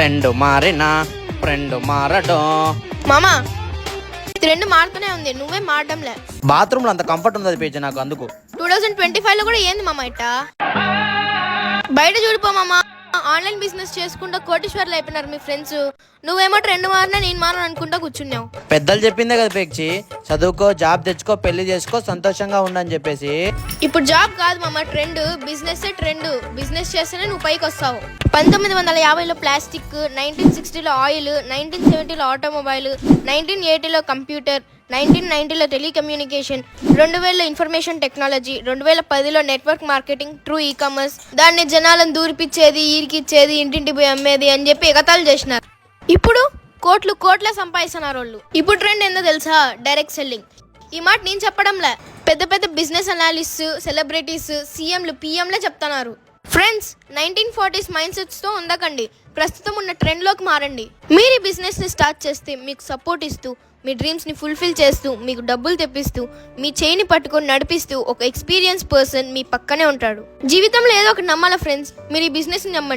Trend మారినా friend మారడం. మామా ట్రెండ్ మారుతూనే ఉంది, నువ్వే మారడంలే. బాత్రూమ్ లో అంత కంఫర్ట్ ఉంది పేజీ నాకు, అందుకు. 2025 లో కూడా ఏంది మామ ఇట్టా? బయట చూడిపో మామ, ఆన్లైన్ బిజినెస్ చేసుకుంటా కోటీశ్వర్లు అయిపోయినారు మీ ఫ్రెండ్స్. నువ్వేమో ట్రెండ్ మారినా నేను మారను అనుకుంటా కూర్చున్నావు. పెద్దలు చెప్పిందే కదా పేక్షి, చదువుకో, జాబ్ తెచ్చుకో, పెళ్లి చేసుకో, సంతోషంగా ఉండని చెప్పేసి. ఇప్పుడు జాబ్ కాదు మామ, ట్రెండ్. Business trend. బిజినెస్ చేస్తేనే నువ్వు పైకి వస్తావు. 1950లో ప్లాస్టిక్, 1960లో ఆయిల్, 1970లో ఆటోమొబైల్, 1980లో కంప్యూటర్, 1990లో టెలికమ్యూనికేషన్, 2000లో ఇన్ఫర్మేషన్ టెక్నాలజీ, 2010లో నెట్వర్క్ మార్కెటింగ్, ట్రూ ఈ-కామర్స్. దాన్ని జనాలను దూరిపిచ్చేది, ఈరికిచ్చేది, ఇంటింటి పోయి అమ్మేది అని చెప్పి ఎగతాళి చేసినారు. ఇప్పుడు కోట్ల సంపాదిస్తున్నారు వాళ్ళు. ఇప్పుడు ట్రెండ్ ఏందో తెలుసా? Direct selling. ఈ మాట నేను చెప్పడంలే, పెద్ద పెద్ద బిజినెస్ అనాలిస్ట్, సెలబ్రిటీస్, సీఎంలు, పిఎంలే చెప్తున్నారు. ఫ్రెండ్స్, 1940s మైండ్ సెట్స్ తో ఉండకండి, ప్రస్తుతం ఉన్న ట్రెండ్ లోకి మారండి. మీరు ఈ బిజినెస్ ని స్టార్ట్ చేస్తే మీకు సపోర్ట్ ఇస్తూ, మీ డ్రీమ్స్ ని ఫుల్ఫిల్ చేస్తూ, మీకు డబ్బులు తెప్పిస్తూ, మీ చేయిని పట్టుకొని నడిపిస్తూ ఒక ఎక్స్పీరియన్స్ పర్సన్ మీ పక్కనే ఉంటాడు. జీవితంలో ఏదో ఒకటి నమ్మాలా ఫ్రెండ్స్. మీరు ఈ బిజినెస్ ని నమ్మండి.